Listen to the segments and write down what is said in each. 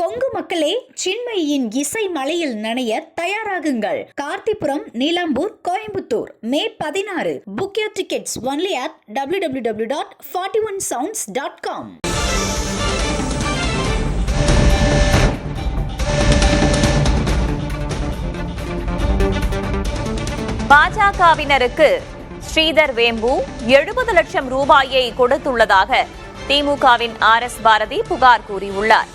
கொங்கு மக்களே, சின்மயியின் இசை மலையில் நனைய தயாராகுங்கள். கார்த்திபுரம், நீலாம்பூர், கோயம்புத்தூர் மே 16. Book your tickets only at www.41sounds.com. பாஜகவினருக்கு Sridhar வேம்பு 70 லட்சம் ரூபாயை கொடுத்துள்ளதாக திமுகவின் ஆர்.எஸ். பாரதி புகார் கூறியுள்ளார்.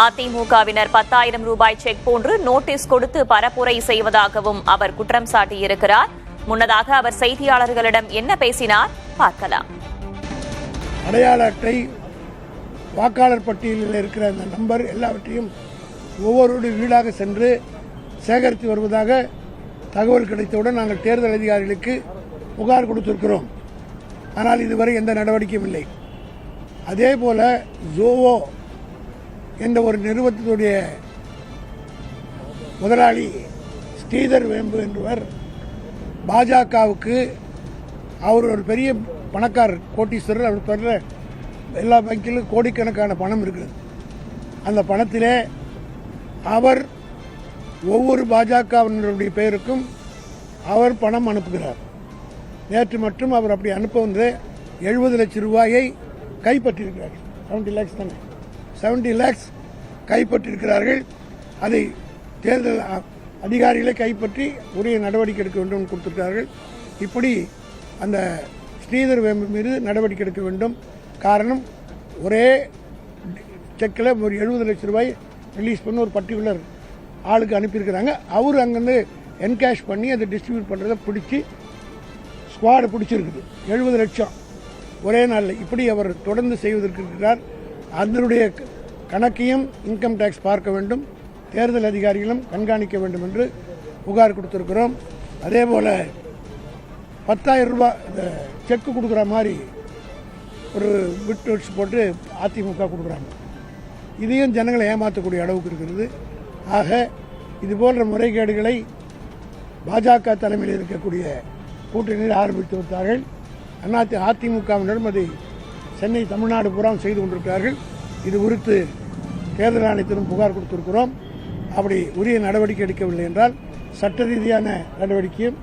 அதிமுகவினர் 10,000 ரூபாய் செக் போன்று நோட்டீஸ் கொடுத்து பரப்புரை செய்வதாகவும் அவர் குற்றம் சாட்டியிருக்கிறார். முன்னதாக அவர் செய்தியாளர்களிடம் என்ன பேசினார் பார்க்கலாம். அடையாள அட்டை, வாக்காளர் பட்டியலில் இருக்கிற அந்த நம்பர் எல்லாவற்றையும் ஒவ்வொருடைய வீடாக சென்று சேகரித்து வருவதாக தகவல் கிடைத்தவுடன் நாங்கள் தேர்தல் அதிகாரிகளுக்கு புகார் கொடுத்திருக்கிறோம். ஆனால் இதுவரை எந்த நடவடிக்கையும் இல்லை. அதே போல ஜோவோ என்ற ஒரு நிறுவனத்துடைய முதலாளி ஸ்ரீதர் வேம்பு என்பவர் பாஜகவுக்கு அவர் ஒரு பெரிய பணக்காரர், கோட்டீஸ்வரர். அவர் தவிர எல்லா வங்கியிலும் கோடிக்கணக்கான பணம் இருக்கிறது. அந்த பணத்திலே அவர் ஒவ்வொரு பாஜகவினருடைய பெயருக்கும் அவர் பணம் அனுப்புகிறார். நேற்று மட்டும் அவர் அப்படி அனுப்ப வந்து 70 லட்சம் ரூபாயை கைப்பற்றியிருக்கிறார். 70 லேக்ஸ் தானே, 70 லேக்ஸ் கைப்பற்றியிருக்கிறார்கள். அதை தேர்தல் அதிகாரிகளை கைப்பற்றி உரிய நடவடிக்கை எடுக்க வேண்டும் கொடுத்திருக்கிறார்கள். இப்படி அந்த ஸ்ரீதர் வேம்பு மீது நடவடிக்கை எடுக்க வேண்டும். காரணம், ஒரே செக்கில் ஒரு 70 லட்சம் ரூபாய் ரிலீஸ் பண்ணி ஒரு பர்டிகுலர் ஆளுக்கு அனுப்பியிருக்கிறாங்க. அவர் அங்கேருந்து என்கேஷ் பண்ணி அதை டிஸ்ட்ரிபியூட் பண்ணுறதை பிடிச்சி ஸ்குவாடு பிடிச்சிருக்குது. 70 லட்சம் ஒரே நாளில். இப்படி அவர் தொடர்ந்து செய்வதற்கு இருக்கிறார். அதனுடைய கணக்கையும் இன்கம் டேக்ஸ் பார்க்க வேண்டும், தேர்தல் அதிகாரிகளும் கண்காணிக்க வேண்டும் என்று புகார் கொடுத்திருக்கிறோம். அதே போல் 10,000 ரூபாய் செக்கு கொடுக்குற மாதிரி ஒரு பிட் வச்சு போட்டு அதிமுக கொடுக்குறாங்க. இதையும் ஜனங்களை ஏமாற்றக்கூடிய அளவுக்கு இருக்கிறது. ஆக இது போன்ற முறைகேடுகளை பாஜக தலைமையில் இருக்கக்கூடிய கூட்டணியில் ஆரம்பித்து விட்டார்கள். அதிமுகவினரும் அதை சென்னை, தமிழ்நாடு பூரா செய்து கொண்டிருக்கிறார்கள். இது குறித்து தேர்தல் ஆணையத்திலும் புகார் கொடுத்திருக்கிறோம். அப்படி உரிய நடவடிக்கை எடுக்கவில்லை என்றால் சட்ட ரீதியான நடவடிக்கையும்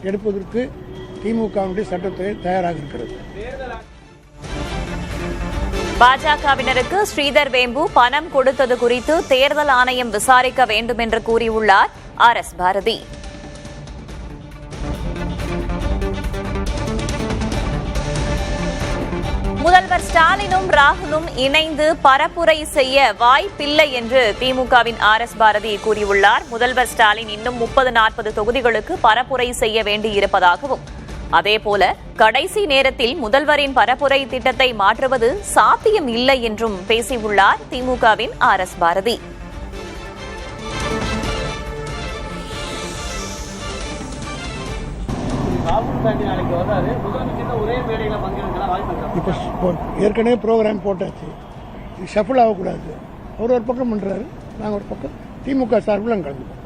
எடுப்பதற்கு திமுகவுடைய சட்டத்துறை தயாராக இருக்கிறது. பாஜகவினருக்கு ஸ்ரீதர் வேம்பு பணம் கொடுத்தது குறித்து தேர்தல் ஆணையம் விசாரிக்க வேண்டும் என்று கூறியுள்ளார் ஆர்.எஸ். பாரதி. முதல்வர் ஸ்டாலினும் ராகுலும் இணைந்து பரப்புரை செய்ய வாய்ப்பில்லை என்று திமுகவின் ஆர்.எஸ். பாரதி கூறியுள்ளார். முதல்வர் ஸ்டாலின் இன்னும் 30-40 தொகுதிகளுக்கு பரப்புரை செய்ய வேண்டியிருப்பதாகவும், அதேபோல கடைசி நேரத்தில் முதல்வரின் பரப்புரை திட்டத்தை மாற்றுவது சாத்தியம் இல்லை என்றும் பேசியுள்ளார் திமுகவின் ஆர்.எஸ். பாரதி. இப்போ ஏற்கனவே ப்ரோக்ராம் போட்டாச்சு, ஷஃபிள் ஆகக்கூடாது. அவர் ஒரு பக்கம் பண்ணுறாரு, நாங்கள் ஒரு பக்கம் திமுக சார்பில் நாங்கள் கலந்துப்போம்.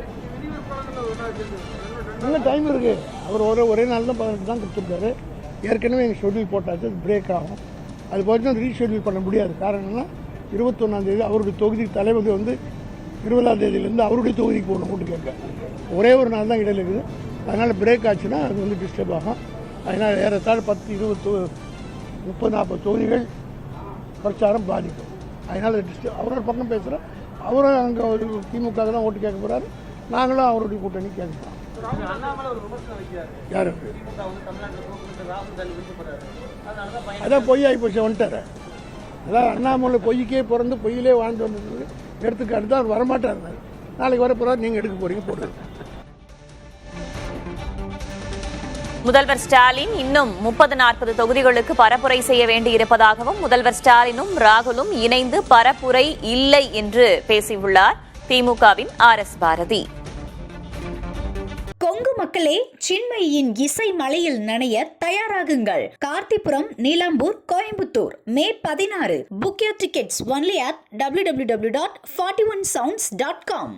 இன்னும் டைம் இருக்குது. அவர் ஒரே நாள் தான் 18 தான் கொடுத்துருக்காரு. ஏற்கனவே எங்கள் ஷெட்யூல் போட்டாச்சு, அது பிரேக் ஆகும். அது போய்ட்டு ரீஷெட்யூல் பண்ண முடியாது. காரணம்னா 21ஆம் தேதி அவருடைய தொகுதி தலைவர் வந்து 20ஆம் தேதியிலேருந்து அவருடைய தொகுதிக்கு போகணும் ஓட்டு கேட்க. ஒரே ஒரு நாள் தான் இடையில இருக்குது. அதனால் பிரேக் ஆச்சுன்னா அது வந்து டிஸ்டர்ப் ஆகும். அதனால் ஏறத்தாழ 10, 20, 30, 40 தொகுதிகள் பிரச்சாரம் பாதிக்கும். அதனால் டிஸ்டர்ப். அவரோட பக்கம் பேசுகிறோம். அவரும் அங்கே ஒரு திமுக தான் ஓட்டு கேட்க போகிறாரு. நாங்களும் அவருடைய கூட்டணி கேட்குறோம். யாரு அதான் பொய்யாகி போச்சு, வந்துட்டார். அதான் அண்ணாமலை பொய்க்கே பிறந்து பொய்யிலே வாழ்ந்து வந்தது எடுத்துக்காட்டு தான். அவர் வரமாட்டார். நாளைக்கு வர போகிறார், நீங்கள் எடுக்க போகிறீங்க, போடுறது. முதல்வர் ஸ்டாலின் இன்னும் 30-40 தொகுதிகளுக்கு பரப்புரை செய்ய வேண்டியிருப்பதாகவும், முதல்வர் ஸ்டாலினும் ராகுலும் இணைந்து பரப்புரை இல்லை என்று பேசியுள்ளார் திமுகவின் ஆர்.எஸ். பாரதி. கொங்கு மக்களே, சின்மயியின் இசை மலையில் நனைய தயாராகுங்கள். கார்த்திபுரம், நீலாம்பூர், கோயம்புத்தூர் மே 16. Book your tickets only at www.41sounds.com.